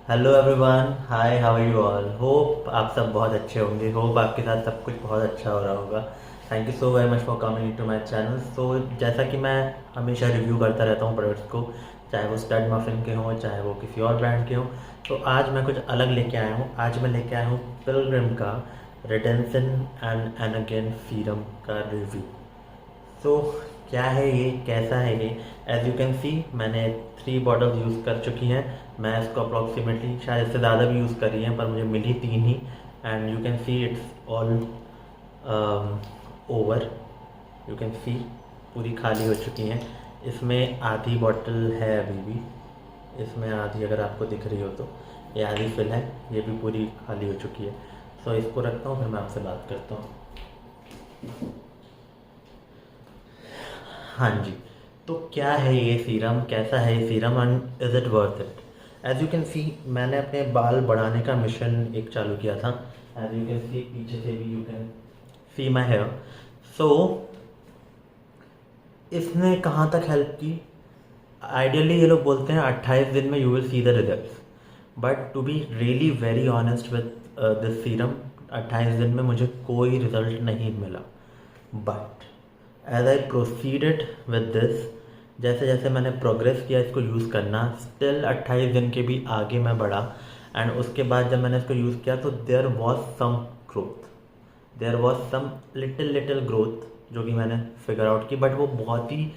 Hello everyone, hi, how are you all. Hope आप सब बहुत अच्छे होंगे। होप आपके साथ सब कुछ बहुत अच्छा हो रहा होगा। Thank you so very much for coming to my channel. So जैसा कि मैं हमेशा रिव्यू करता रहता हूँ प्रोडक्ट्स को, चाहे वो स्टड मफिन के हों, चाहे वो किसी और ब्रांड के हों, तो आज मैं कुछ अलग लेके आया हूँ। आज मैं लेके आया हूँ पिलग्रिम का रिडेंसन एंड अगेन सीरम का रिव्यू। सो क्या है ये, कैसा है ये? एज यू कैन सी, मैंने 3 बॉटल्स यूज़ कर चुकी हैं। मैं इसको अप्रॉक्सीमेटली शायद इससे ज़्यादा भी यूज़ करी हैं, पर मुझे मिली 3 ही। And you can see it's all over. You can see पूरी खाली हो चुकी हैं। इसमें आधी बॉटल है अभी भी। इसमें आधी अगर आपको दिख रही हो तो ये आधी फिल है, ये भी पूरी खाली हो चुकी है। सो इसको रखता हूँ, फिर मैं आपसे बात करता हूँ। हाँ जी। तो क्या है ये सीरम, कैसा है ये serum, and is it worth it? As you can see, मैंने अपने बाल बढ़ाने का मिशन एक चालू किया था। एज यू कैन सी, पीछे से भी you can see my hair. So इसने कहाँ तक हेल्प की? आइडियली ये लोग बोलते हैं 28 दिन में you will see the results, but to be really very honest with this serum, 28 दिन में मुझे कोई रिजल्ट नहीं मिला। But as I proceeded with this, जैसे जैसे मैंने प्रोग्रेस किया इसको यूज़ करना, स्टिल 28 दिन के भी आगे मैं बढ़ा। एंड उसके बाद जब मैंने इसको यूज़ किया तो there was some growth, there was some little little growth, जो कि मैंने फिगर आउट की। बट वो बहुत ही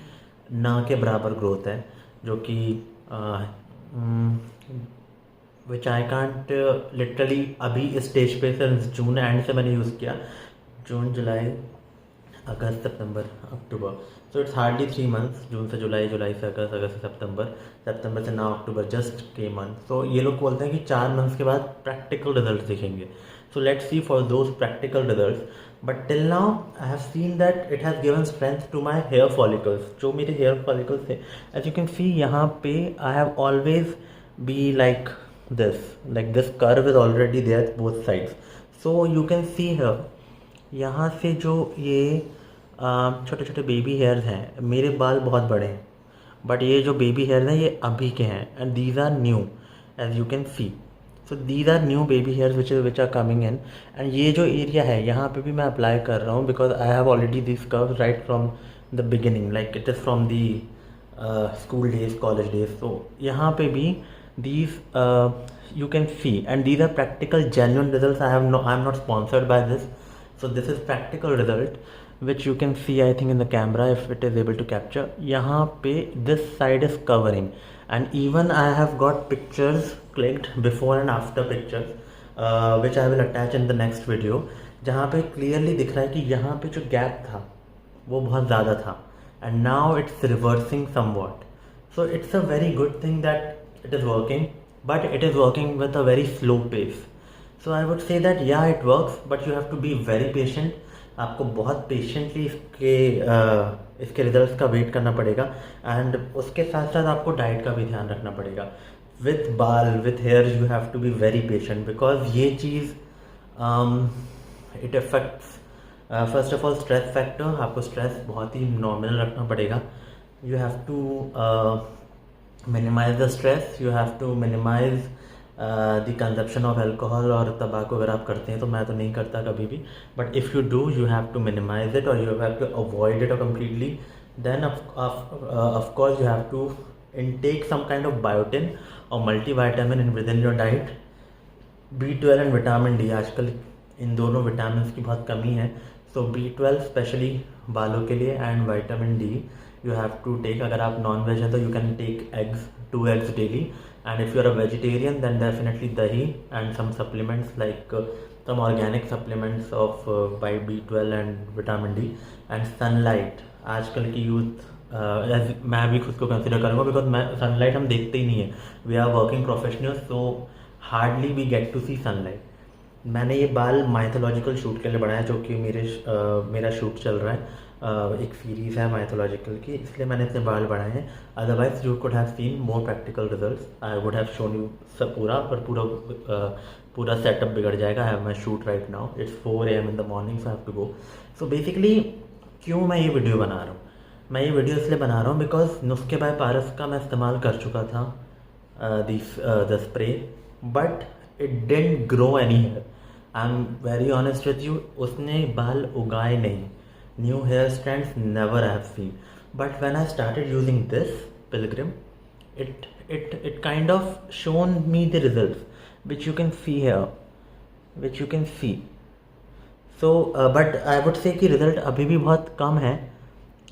ना के बराबर ग्रोथ है, जो कि विच आई कांट लिटरली अभी इस स्टेज पे सिंस जून एंड से मैंने यूज़ किया। जून, जुलाई, अगस्त, सितंबर, अक्टूबर। So it's hardly 3 months. जून से जुलाई, जुलाई से अगस्त, अगस्त से सितंबर, सितंबर से नाउ अक्टूबर, जस्ट के मंथ। सो ये लोग बोलते हैं कि 4 मंथ्स के बाद प्रैक्टिकल रिजल्ट दिखेंगे। So let's see for those practical results. But till now I have seen that it has given strength to my hair follicles, जो मेरे हेयर फॉलिकल्स थे। एज यू कैन सी यहाँ पे I have always be like this curve is already there both sides. So you can see here, यहाँ से जो ये छोटे छोटे बेबी हेयर्स हैं, मेरे बाल बहुत बड़े हैं, बट ये जो बेबी हेयर्स हैं ये अभी के हैं, and these are new, as you can see. So these are new baby hairs which are coming in. And ये जो एरिया है यहाँ पे भी मैं अप्लाई कर रहा हूँ, because I have already this curve right from the beginning, like it is from the school days, college days. तो यहाँ पे भी these you can see, and these are practical genuine results. I'm not sponsored by this, so this is practical result which you can see, I think, in the camera if it is able to capture. यहाँ पे this side is covering, and even I have got pictures clicked, before and after pictures, which I will attach in the next video, जहाँ पे clearly दिख रहा है कि यहाँ पे जो gap था वो बहुत ज़्यादा था, and now it's reversing somewhat. So it's a very good thing that it is working, but it is working with a very slow pace. So I would say that yeah, it works, but you have to be very patient. आपको बहुत patiently इसके results का wait करना पड़ेगा, and उसके साथ साथ आपको डाइट का भी ध्यान रखना पड़ेगा। विथ बाल, with hair, you have to be very patient, because ये चीज़ it affects first of all stress factor. आपको स्ट्रेस बहुत ही नॉर्मल रखना पड़ेगा। You have to minimize the stress, you have to minimize the consumption of alcohol और तंबाकू अगर आप करते हैं, तो मैं तो नहीं करता कभी भी, but if you do, you have to minimize it or you have to avoid it completely. Then of course you have to intake some kind of biotin or multivitamin within your diet. B12 and vitamin D, आजकल इन दोनों vitamin की बहुत कमी है। सो B12 specially बालों के लिए, and vitamin D you have to take. अगर आप नॉन वेज हैं तो you can take eggs, 2 eggs daily, and if you are a vegetarian then definitely dahi and some supplements like some organic supplements of by B12 and vitamin D, and sunlight. आजकल की youth, मैं भी खुद को consider करूँगा, because मैं sunlight हम देखते ही नहीं है। We are working professionals, so hardly we get to see sunlight. मैंने ये बाल माइथोलॉजिकल शूट के लिए बनाया, जो कि मेरा शूट चल रहा है, एक सीरीज़ है माइथोलॉजिकल की, इसलिए मैंने इतने बाल बढ़ाए हैं। Otherwise you could have seen more practical results, I would have shown you सब पूरा, पर पूरा सेटअप बिगड़ जाएगा। I have my shoot right now, it's 4 AM in the morning, so have to go. So basically क्यों मैं ये video बना रहा हूँ? मैं ये वीडियो इसलिए बना रहा हूँ बिकॉज नुस्खे बाय पारस का मैं इस्तेमाल कर चुका था, the spray, but it didn't grow any hair. I am very honest with you, उसने बाल उगाए नहीं. New hair strands never have seen. But when I started using this Pilgrim, it kind of shown me the results which you can see here, which you can see. So but I would say कि result अभी भी बहुत कम है.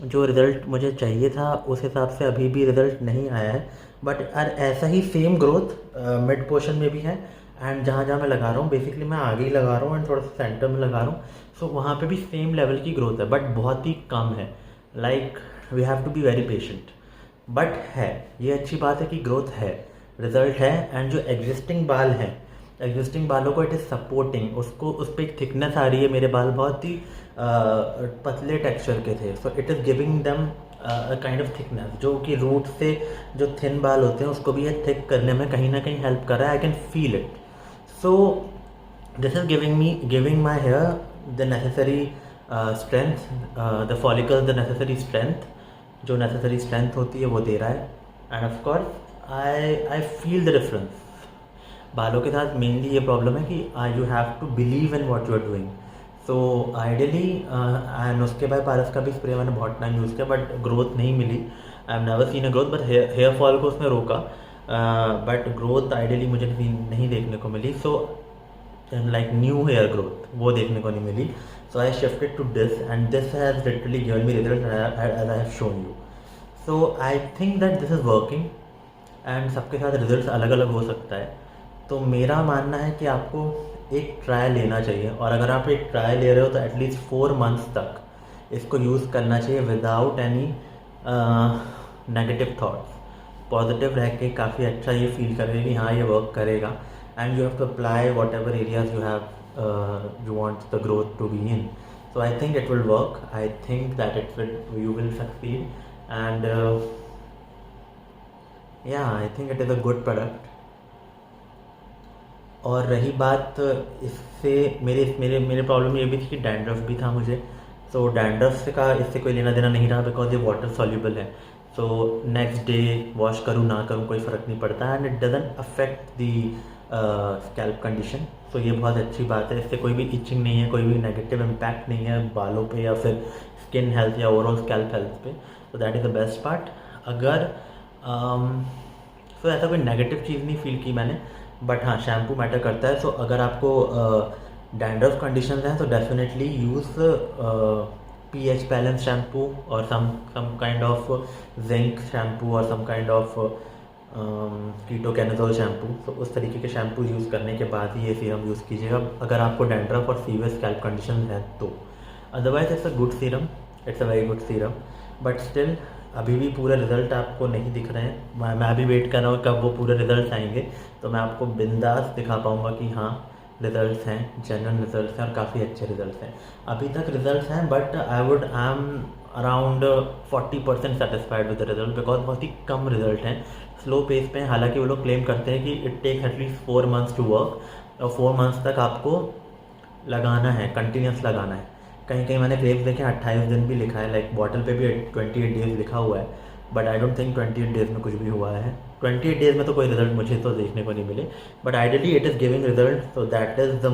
जो result मुझे चाहिए था उस हिसाब से अभी भी रिज़ल्ट नहीं आया है. बट ऐसा ही सेम ग्रोथ मिड पोर्शन में भी है. एंड जहाँ जहाँ मैं लगा रहा हूँ, बेसिकली मैं आगे ही लगा रहा हूँ एंड थोड़ा सा सेंटर में लगा रहा हूँ. सो वहाँ पे भी सेम लेवल की ग्रोथ है, बट बहुत ही कम है. Like we have to be very patient. But है, ये अच्छी बात है कि ग्रोथ है, रिजल्ट है. एंड जो एग्जिस्टिंग बाल हैं, एग्जिस्टिंग बालों को इट इज़ सपोर्टिंग, उसको उस पर एक थिकनेस आ रही है. मेरे बाल बहुत ही पतले टेक्सचर के थे, so it is giving them kind of thickness, जो कि रूट से जो थिन बाल होते हैं उसको भी ये थिक करने में कहीं ना कहीं हेल्प कर रहा है. I can feel it. So this is giving my hair the necessary strength, the follicles the necessary strength. जो नेसेसरी स्ट्रेंथ होती है वो दे रहा है. And of course I feel the difference. बालों के साथ मेनली ये प्रॉब्लम है कि you have to believe in what you are doing. So ideally and उसके बाद पारस का भी स्प्रे मैंने बहुत टाइम यूज़ किया, बट ग्रोथ नहीं मिली. I have never seen a growth. But hair fall को उसने रोका, बट ग्रोथ आइडियली मुझे नहीं देखने को मिली. So like new hair growth वो देखने को नहीं मिली. So I shifted to this, and this has literally given me results as I have shown you. So I think that this is working, and सबके साथ रिजल्ट्स अलग अलग हो सकता है. तो मेरा मानना है कि आपको एक ट्रायल लेना चाहिए, और अगर आप एक ट्रायल ले रहे हो तो एटलीस्ट 4 months तक इसको यूज़ करना चाहिए without any negative thoughts. Positive रह के काफ़ी अच्छा ये फील करेगा कि हाँ ये वर्क करेगा. And you have to apply what ever areas you have you want the growth to be in. So I think it will work. I think that you will succeed, and yeah, I think it is a good product. और रही बात इससे मेरे problem ये भी थी कि dandruff भी था मुझे. तो डैंड्रफ से का इससे कोई लेना देना नहीं रहा, बिकॉज ये वाटर सॉल्यूबल है. सो नेक्स्ट डे वॉश करूँ ना करूँ कोई फ़र्क नहीं पड़ता, and it doesn't affect the scalp condition. तो ये बहुत अच्छी बात है. इससे कोई भी इचिंग नहीं है, कोई भी नेगेटिव इम्पैक्ट नहीं है बालों पे या फिर स्किन हेल्थ या ओवरऑल स्कैल्प हेल्थ पे. तो that is the best part. अगर तो ऐसा कोई नेगेटिव चीज़ नहीं फील की मैंने, बट हाँ शैम्पू मैटर करता है. सो अगर आपको डैंड्रफ कंडीशन हैं तो definitely use pH balance shampoo और some kind of zinc shampoo और some kind of ketoconazole shampoo. तो उस तरीके के शैम्पू यूज़ करने के बाद ही ये सीरम यूज़ कीजिएगा अगर आपको डैंड्रफ और सीवियर स्कैल्प कंडीशन है तो. Otherwise it's a good serum, it's a very good serum. But still अभी भी पूरे रिज़ल्ट आपको नहीं दिख रहे हैं. मैं अभी वेट कर रहा हूँ कब वो पूरे रिज़ल्ट आएंगे, तो मैं आपको बिंदास दिखा पाऊँगा कि हाँ रिज़ल्ट हैं, जेन्युइन रिज़ल्ट हैं और काफ़ी अच्छे रिज़ल्ट हैं. अभी तक रिज़ल्ट हैं, but I am around 40% satisfied with the result, because बहुत ही कम रिज़ल्ट हैं, स्लो पेस पे हैं. हालांकि वो लोग क्लेम करते हैं कि it takes at least 4 months to work, और 4 months तक आपको लगाना है, कंटिन्यूस लगाना है. कहीं कहीं मैंने क्लेम्स देखे 28 दिन भी लिखा है, लाइक बॉटल पे भी 28 days लिखा हुआ है. But I don't think 28 days में कुछ भी हुआ है. 28 days में तो कोई रिजल्ट मुझे तो देखने को नहीं मिले. But ideally it is giving result, so that is the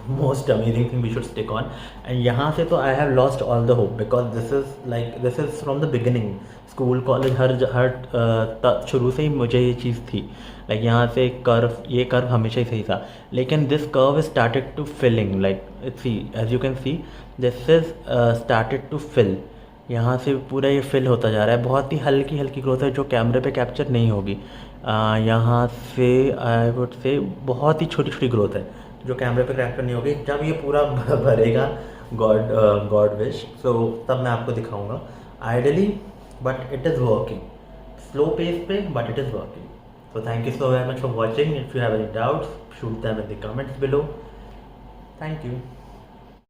most amazing thing we should stick on. And यहाँ से तो I have lost all the hope, because this is from the beginning. School college हर शुरू से ही मुझे ये चीज़ थी. Like यहाँ से ये कर्व हमेशा ही सही था, लेकिन this curve is started to filling. Like see as you can see this is started to fill. यहाँ से पूरा ये फिल होता जा रहा है. बहुत ही हल्की हल्की ग्रोथ है जो कैमरे पे कैप्चर नहीं होगी. यहाँ से आई वुड से बहुत ही छोटी छोटी ग्रोथ है जो कैमरे पे कैप्चर नहीं होगी. जब ये पूरा भरेगा, गॉड विश, सो तब मैं आपको दिखाऊंगा ideally. But it is working, slow pace पे, but it is working. So thank you so very much for watching. If you have any doubts, shoot them in the comments below. Thank you.